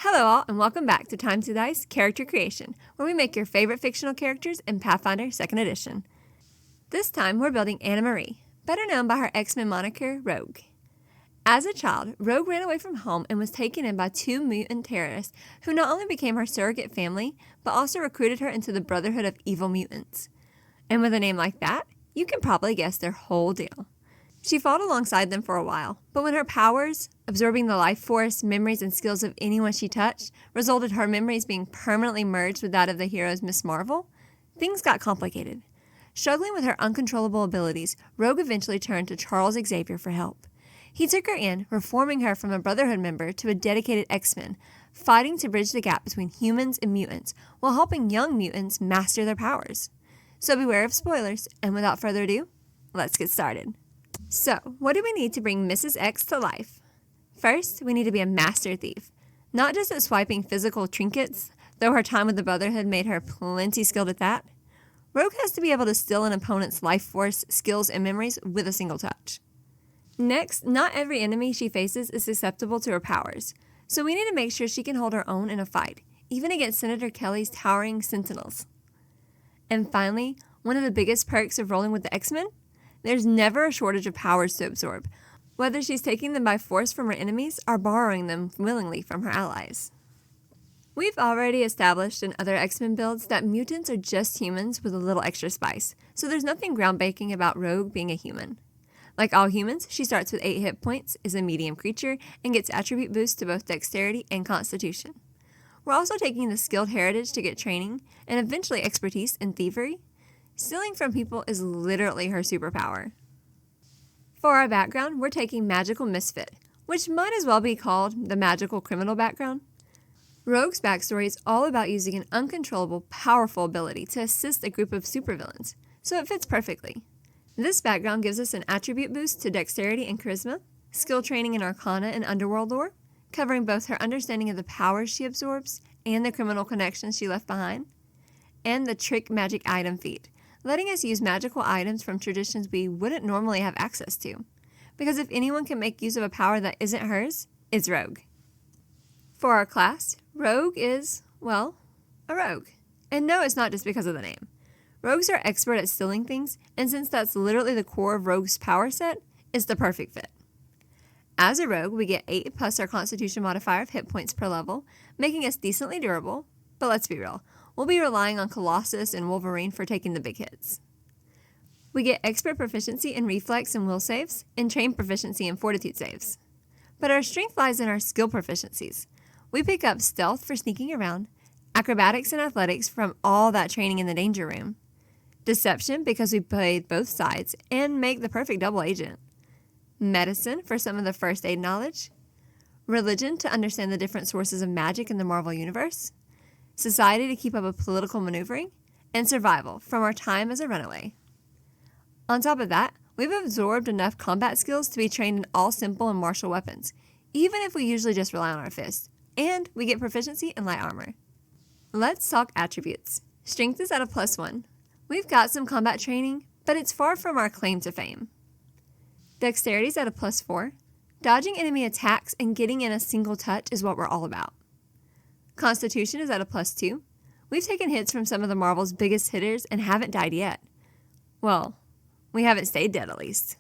Hello all, and welcome back to Time to Dice Character Creation, where we make your favorite fictional characters in Pathfinder 2nd Edition. This time, we're building Anna Marie, better known by her X-Men moniker, Rogue. As a child, Rogue ran away from home and was taken in by two mutant terrorists who not only became her surrogate family, but also recruited her into the Brotherhood of Evil Mutants. And with a name like that, you can probably guess their whole deal. She fought alongside them for a while, but when her powers, absorbing the life force, memories, and skills of anyone she touched, resulted her memories being permanently merged with that of the hero's Miss Marvel, things got complicated. Struggling with her uncontrollable abilities, Rogue eventually turned to Charles Xavier for help. He took her in, reforming her from a Brotherhood member to a dedicated X-Men, fighting to bridge the gap between humans and mutants, while helping young mutants master their powers. So beware of spoilers, and without further ado, let's get started. So, what do we need to bring Mrs. X to life? First, we need to be a master thief. Not just at swiping physical trinkets, though her time with the Brotherhood made her plenty skilled at that. Rogue has to be able to steal an opponent's life force, skills, and memories with a single touch. Next, not every enemy she faces is susceptible to her powers, so we need to make sure she can hold her own in a fight, even against Senator Kelly's towering Sentinels. And finally, one of the biggest perks of rolling with the X-Men? There's never a shortage of powers to absorb, whether she's taking them by force from her enemies or borrowing them willingly from her allies. We've already established in other X-Men builds that mutants are just humans with a little extra spice, so there's nothing groundbreaking about Rogue being a human. Like all humans, she starts with 8 hit points, is a medium creature, and gets attribute boosts to both dexterity and constitution. We're also taking the skilled heritage to get training, and eventually expertise in thievery. Stealing from people is literally her superpower. For our background, we're taking Magical Misfit, which might as well be called the Magical Criminal background. Rogue's backstory is all about using an uncontrollable, powerful ability to assist a group of supervillains, so it fits perfectly. This background gives us an attribute boost to dexterity and charisma, skill training in arcana and underworld lore, covering both her understanding of the powers she absorbs and the criminal connections she left behind, and the trick magic item feat, letting us use magical items from traditions we wouldn't normally have access to. Because if anyone can make use of a power that isn't hers, it's Rogue. For our class, Rogue is, well, a rogue. And no, it's not just because of the name. Rogues are expert at stealing things, and since that's literally the core of Rogue's power set, it's the perfect fit. As a rogue, we get 8 plus our constitution modifier of hit points per level, making us decently durable, but let's be real, we'll be relying on Colossus and Wolverine for taking the big hits. We get expert proficiency in reflex and will saves, and trained proficiency in fortitude saves. But our strength lies in our skill proficiencies. We pick up stealth for sneaking around, acrobatics and athletics from all that training in the danger room, deception because we played both sides and make the perfect double agent, medicine for some of the first aid knowledge, religion to understand the different sources of magic in the Marvel Universe, society to keep up with political maneuvering, and survival from our time as a runaway. On top of that, we've absorbed enough combat skills to be trained in all simple and martial weapons, even if we usually just rely on our fists, and we get proficiency in light armor. Let's talk attributes. Strength is at a +1. We've got some combat training, but it's far from our claim to fame. Dexterity is at a +4. Dodging enemy attacks and getting in a single touch is what we're all about. Constitution is at a +2. We've taken hits from some of the Marvel's biggest hitters and haven't died yet. Well, we haven't stayed dead at least.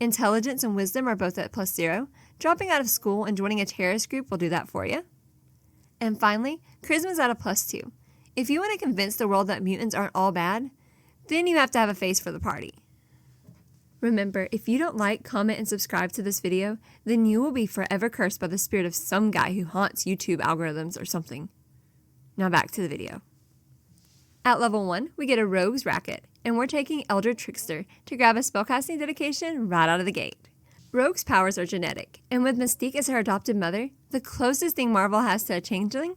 Intelligence and wisdom are both at +0. Dropping out of school and joining a terrorist group will do that for you. And finally, charisma is at a +2. If you want to convince the world that mutants aren't all bad, then you have to have a face for the party. Remember, if you don't like, comment, and subscribe to this video, then you will be forever cursed by the spirit of some guy who haunts YouTube algorithms or something. Now back to the video. At level 1, we get a Rogue's Racket, and we're taking Elder Trickster to grab a spellcasting dedication right out of the gate. Rogue's powers are genetic, and with Mystique as her adopted mother, the closest thing Marvel has to a changeling,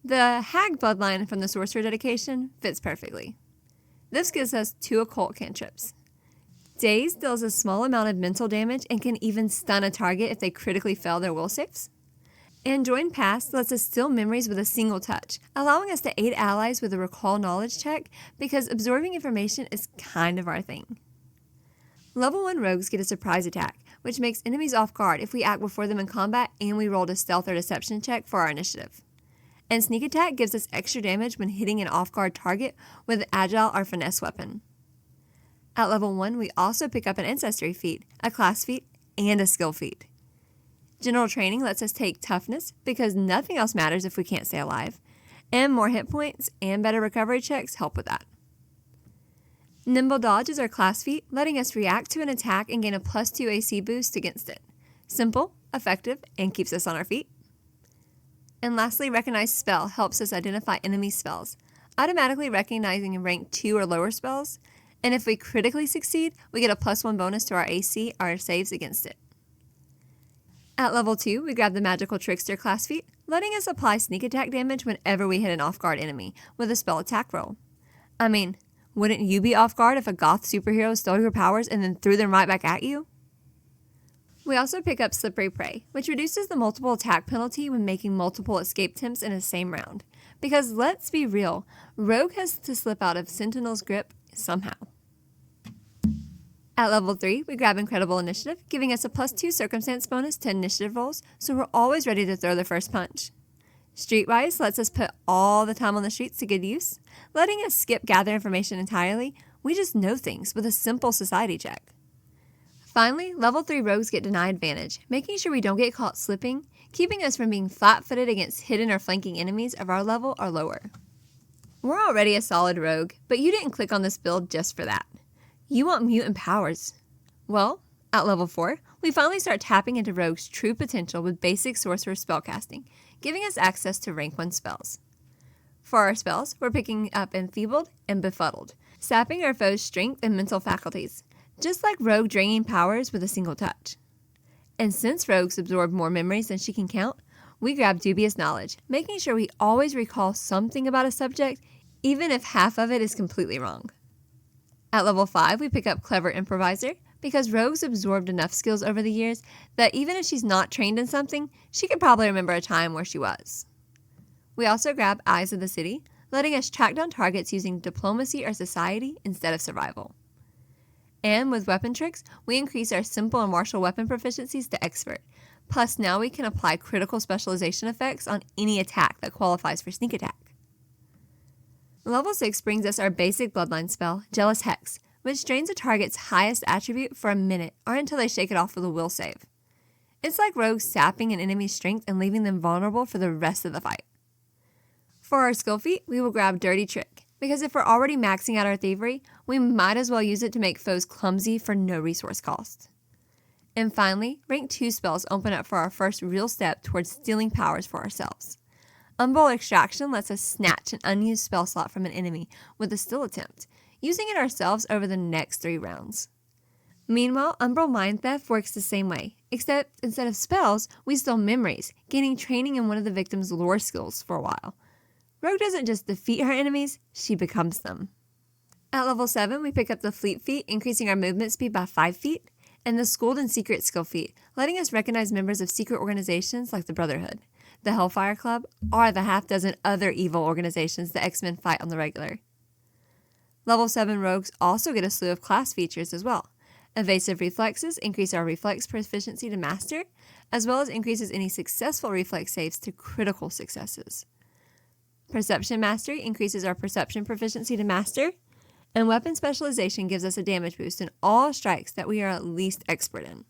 the Hag bloodline from the Sorcerer dedication fits perfectly. This gives us 2 occult cantrips. Daze deals a small amount of mental damage and can even stun a target if they critically fail their will saves. And Join Past lets us steal memories with a single touch, allowing us to aid allies with a recall knowledge check because absorbing information is kind of our thing. Level 1 rogues get a surprise attack, which makes enemies off guard if we act before them in combat and we rolled a stealth or deception check for our initiative. And sneak attack gives us extra damage when hitting an off-guard target with an agile or finesse weapon. At level 1, we also pick up an ancestry feat, a class feat, and a skill feat. General training lets us take toughness because nothing else matters if we can't stay alive, and more hit points and better recovery checks help with that. Nimble dodge is our class feat, letting us react to an attack and gain a +2 AC boost against it. Simple, effective, and keeps us on our feet. And lastly, recognize spell helps us identify enemy spells, automatically recognizing rank 2 or lower spells, and if we critically succeed, we get a +1 bonus to our AC or our saves against it. At level 2, we grab the Magical Trickster class feat, letting us apply sneak attack damage whenever we hit an off-guard enemy with a spell attack roll. I mean, wouldn't you be off guard if a goth superhero stole your powers and then threw them right back at you? We also pick up Slippery Prey, which reduces the multiple attack penalty when making multiple escape attempts in a same round. Because let's be real, Rogue has to slip out of Sentinel's grip somehow. At level 3, we grab Incredible Initiative, giving us a +2 circumstance bonus to initiative rolls, so we're always ready to throw the first punch. Streetwise lets us put all the time on the streets to good use, letting us skip gather information entirely. We just know things with a simple society check. Finally, level 3 rogues get denied advantage, making sure we don't get caught slipping, keeping us from being flat-footed against hidden or flanking enemies of our level or lower. We're already a solid rogue, but you didn't click on this build just for that. You want mutant powers. Well, at level 4, we finally start tapping into Rogue's true potential with basic sorcerer spellcasting, giving us access to rank 1 spells. For our spells, we're picking up Enfeebled and Befuddled, sapping our foe's strength and mental faculties, just like Rogue draining powers with a single touch. And since Rogues absorb more memories than she can count, we grab Dubious Knowledge, making sure we always recall something about a subject, even if half of it is completely wrong. At level 5, we pick up Clever Improviser, because Rogue's absorbed enough skills over the years that even if she's not trained in something, she could probably remember a time where she was. We also grab Eyes of the City, letting us track down targets using diplomacy or society instead of survival. And with weapon tricks, we increase our simple and martial weapon proficiencies to expert. Plus, now we can apply critical specialization effects on any attack that qualifies for sneak attack. Level 6 brings us our basic bloodline spell, Jealous Hex, which drains a target's highest attribute for a minute or until they shake it off with a will save. It's like Rogue sapping an enemy's strength and leaving them vulnerable for the rest of the fight. For our skill feat, we will grab Dirty Trick, because if we're already maxing out our thievery, we might as well use it to make foes clumsy for no resource cost. And finally, rank 2 spells open up for our first real step towards stealing powers for ourselves. Umbral Extraction lets us snatch an unused spell slot from an enemy with a steal attempt, using it ourselves over the next 3 rounds. Meanwhile, Umbral Mind Theft works the same way, except instead of spells, we steal memories, gaining training in one of the victim's lore skills for a while. Rogue doesn't just defeat her enemies, she becomes them. At level 7, we pick up the Fleet feat, increasing our movement speed by 5 feet, and the Schooled in Secret skill feat, letting us recognize members of secret organizations like the Brotherhood, the Hellfire Club, or the half-dozen other evil organizations the X-Men fight on the regular. Level 7 rogues also get a slew of class features as well. Evasive reflexes increase our reflex proficiency to master, as well as increases any successful reflex saves to critical successes. Perception mastery increases our perception proficiency to master, and weapon specialization gives us a damage boost in all strikes that we are at least expert in.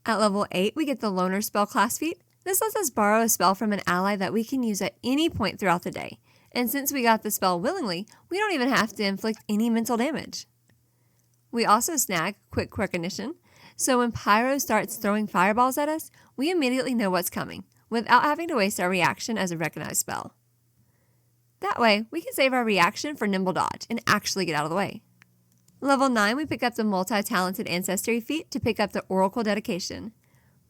At level 8, we get the Loner spell class feat. This lets us borrow a spell from an ally that we can use at any point throughout the day, and since we got the spell willingly, we don't even have to inflict any mental damage. We also snag Quick Recognition, so when Pyro starts throwing fireballs at us, we immediately know what's coming, without having to waste our reaction as a recognized spell. That way, we can save our reaction for Nimble Dodge and actually get out of the way. Level 9, we pick up the Multi-Talented Ancestry feat to pick up the Oracle Dedication.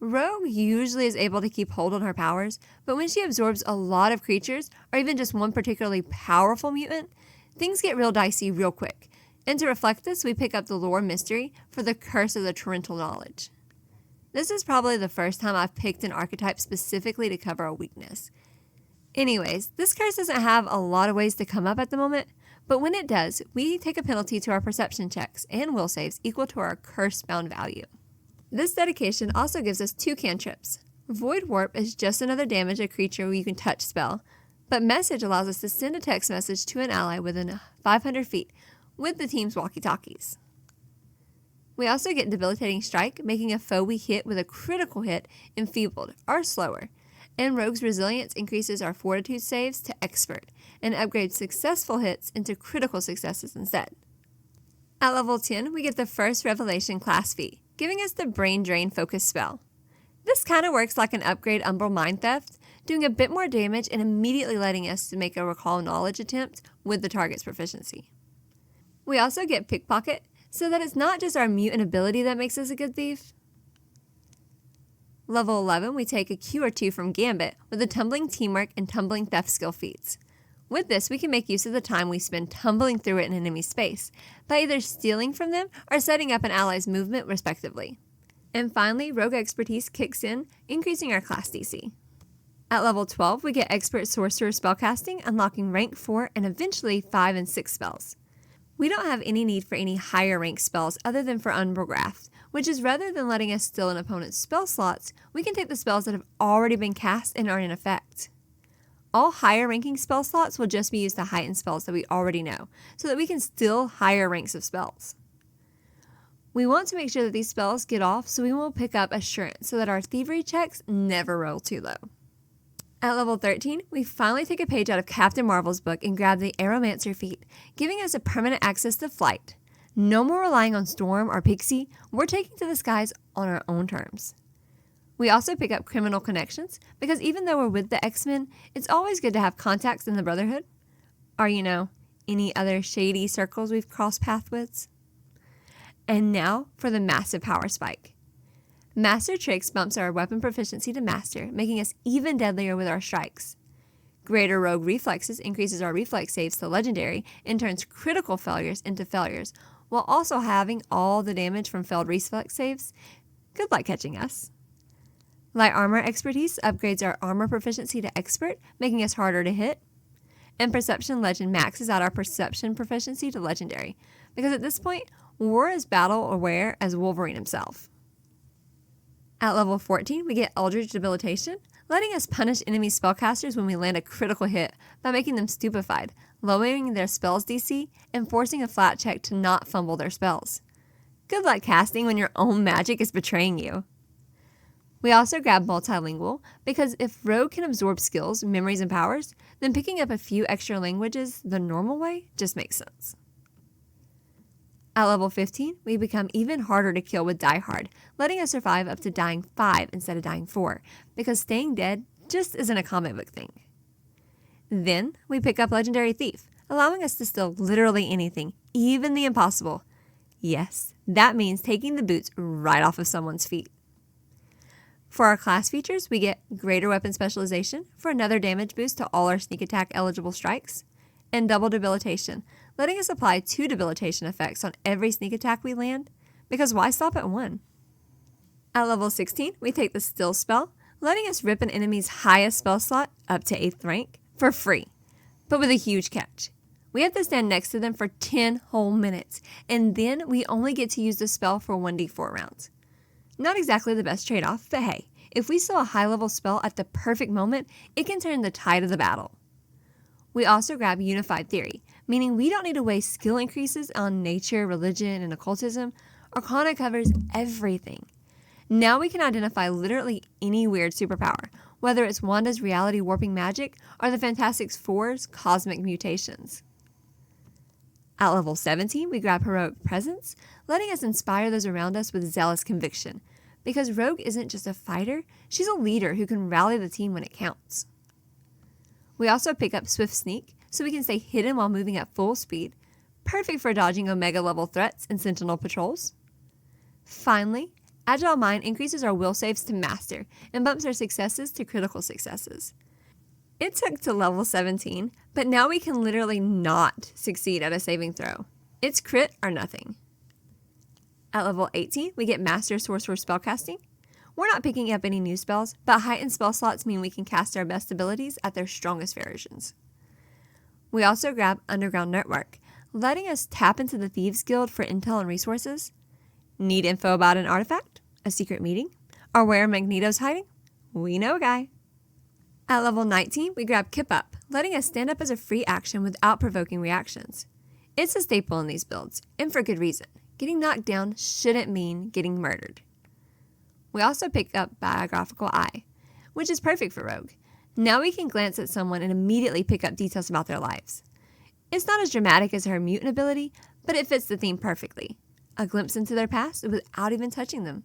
Rogue usually is able to keep hold on her powers, but when she absorbs a lot of creatures, or even just one particularly powerful mutant, things get real dicey real quick. And to reflect this, we pick up the Lore Mystery for the Curse of the Torrential Knowledge. This is probably the first time I've picked an archetype specifically to cover a weakness. Anyways, this curse doesn't have a lot of ways to come up at the moment, but when it does, we take a penalty to our perception checks and will saves equal to our curse-bound value. This dedication also gives us 2 cantrips. Void Warp is just another damage a creature you can touch spell, but Message allows us to send a text message to an ally within 500 feet with the team's walkie-talkies. We also get Debilitating Strike, making a foe we hit with a critical hit enfeebled or slower, and Rogue's Resilience increases our Fortitude saves to Expert and upgrades successful hits into critical successes instead. At level 10, we get the first Revelation class feat, giving us the Brain Drain focus spell. This kind of works like an upgrade Umbral Mind Theft, doing a bit more damage and immediately letting us to make a Recall Knowledge attempt with the target's proficiency. We also get Pickpocket, so that it's not just our mutant ability that makes us a good thief. Level 11, we take a Q or 2 from Gambit with the Tumbling Teamwork and Tumbling Theft skill feats. With this, we can make use of the time we spend tumbling through it in enemy space, by either stealing from them or setting up an ally's movement respectively. And finally, Rogue Expertise kicks in, increasing our class DC. At level 12, we get Expert Sorcerer spellcasting, unlocking rank 4 and eventually 5 and 6 spells. We don't have any need for any higher rank spells other than for Umbral Graft, which is rather than letting us steal an opponent's spell slots, we can take the spells that have already been cast and are in effect. All higher ranking spell slots will just be used to heighten spells that we already know, so that we can steal higher ranks of spells. We want to make sure that these spells get off, so we will pick up Assurance so that our thievery checks never roll too low. At level 13, we finally take a page out of Captain Marvel's book and grab the Aeromancer feat, giving us a permanent access to flight. No more relying on Storm or Pixie, we're taking to the skies on our own terms. We also pick up Criminal Connections, because even though we're with the X-Men, it's always good to have contacts in the Brotherhood. Or, any other shady circles we've crossed paths with. And now for the massive power spike. Master Tricks bumps our weapon proficiency to Master, making us even deadlier with our strikes. Greater Rogue Reflexes increases our reflex saves to Legendary and turns critical failures into failures, while also having all the damage from failed reflex saves. Good luck catching us. Light Armor Expertise upgrades our armor proficiency to Expert, making us harder to hit. And Perception Legend maxes out our perception proficiency to Legendary, because at this point, we're as battle aware as Wolverine himself. At level 14, we get Eldritch Debilitation, letting us punish enemy spellcasters when we land a critical hit by making them stupefied, lowering their spells DC, and forcing a flat check to not fumble their spells. Good luck casting when your own magic is betraying you. We also grab Multilingual, because if Rogue can absorb skills, memories, and powers, then picking up a few extra languages the normal way just makes sense. At level 15, we become even harder to kill with Die Hard, letting us survive up to dying 5 instead of dying 4, because staying dead just isn't a comic book thing. Then, we pick up Legendary Thief, allowing us to steal literally anything, even the impossible. Yes, that means taking the boots right off of someone's feet. For our class features, we get Greater Weapon Specialization for another damage boost to all our sneak attack eligible strikes, and Double Debilitation, letting us apply 2 debilitation effects on every sneak attack we land, because why stop at 1? At level 16, we take the Still spell, letting us rip an enemy's highest spell slot, up to 8th rank, for free, but with a huge catch. We have to stand next to them for 10 whole minutes, and then we only get to use the spell for 1d4 rounds. Not exactly the best trade-off, but hey, if we saw a high-level spell at the perfect moment, it can turn the tide of the battle. We also grab Unified Theory, meaning we don't need to waste skill increases on nature, religion, and occultism. Arcana covers everything. Now we can identify literally any weird superpower, whether it's Wanda's reality warping magic or the Fantastic Four's cosmic mutations. At level 17, we grab Heroic Presence, letting us inspire those around us with zealous conviction, because Rogue isn't just a fighter, she's a leader who can rally the team when it counts. We also pick up Swift Sneak, so we can stay hidden while moving at full speed, perfect for dodging Omega level threats and Sentinel patrols. Finally, Agile Mind increases our will saves to Master and bumps our successes to critical successes. It took to level 17, but now we can literally not succeed at a saving throw. It's crit or nothing. At level 18, we get Master Sorcerer Spellcasting. We're not picking up any new spells, but heightened spell slots mean we can cast our best abilities at their strongest versions. We also grab Underground Network, letting us tap into the Thieves Guild for intel and resources. Need info about an artifact? A secret meeting? Or where Magneto's hiding? We know a guy. At level 19, we grab Kip Up, letting us stand up as a free action without provoking reactions. It's a staple in these builds, and for good reason. Getting knocked down shouldn't mean getting murdered. We also pick up Biographical Eye, which is perfect for Rogue. Now we can glance at someone and immediately pick up details about their lives. It's not as dramatic as her mutant ability, but it fits the theme perfectly. A glimpse into their past without even touching them.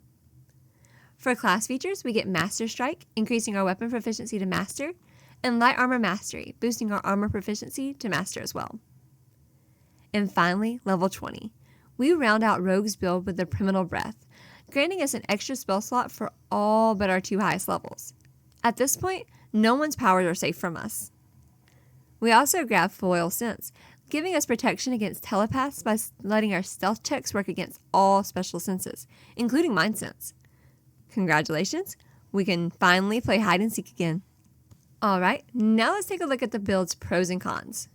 For class features, we get Master Strike, increasing our weapon proficiency to Master, and Light Armor Mastery, boosting our armor proficiency to Master as well. And finally, level 20. We round out Rogue's build with the Primal Breath, granting us an extra spell slot for all but our 2 highest levels. At this point, no one's powers are safe from us. We also grab Foil Sense, giving us protection against telepaths by letting our stealth checks work against all special senses, including Mind Sense. Congratulations, we can finally play hide and seek again. Alright, now let's take a look at the build's pros and cons.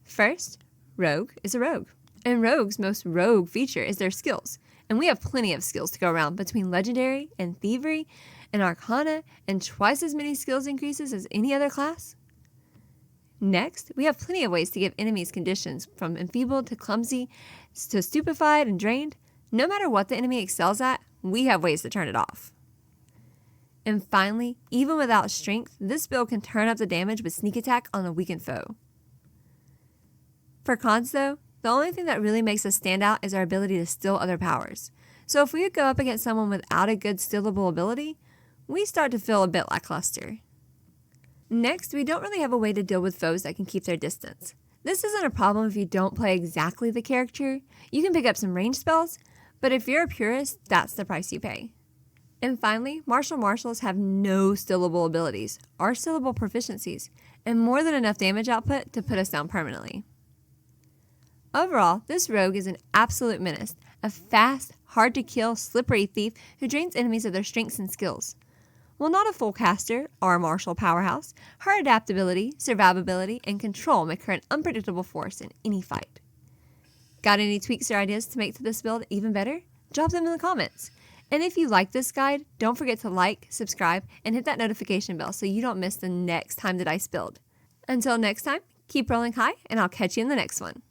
First, Rogue is a rogue, and Rogue's most rogue feature is their skills, and we have plenty of skills to go around between Legendary and Thievery and Arcana and twice as many skills increases as any other class. Next, we have plenty of ways to give enemies conditions from enfeebled to clumsy to stupefied and drained. No matter what the enemy excels at, we have ways to turn it off. And finally, even without strength, this build can turn up the damage with sneak attack on a weakened foe. For cons though, the only thing that really makes us stand out is our ability to steal other powers. So if we would go up against someone without a good stealable ability, we start to feel a bit lackluster. Next, we don't really have a way to deal with foes that can keep their distance. This isn't a problem if you don't play exactly the character. You can pick up some range spells, but if you're a purist, that's the price you pay. And finally, martials have no stealable abilities or stealable proficiencies, and more than enough damage output to put us down permanently. Overall, this rogue is an absolute menace, a fast, hard-to-kill, slippery thief who drains enemies of their strengths and skills. While not a full caster or a martial powerhouse, her adaptability, survivability, and control make her an unpredictable force in any fight. Got any tweaks or ideas to make to this build even better? Drop them in the comments. And if you like this guide, don't forget to like, subscribe, and hit that notification bell so you don't miss the next Time to Dice build. Until next time, keep rolling high, and I'll catch you in the next one.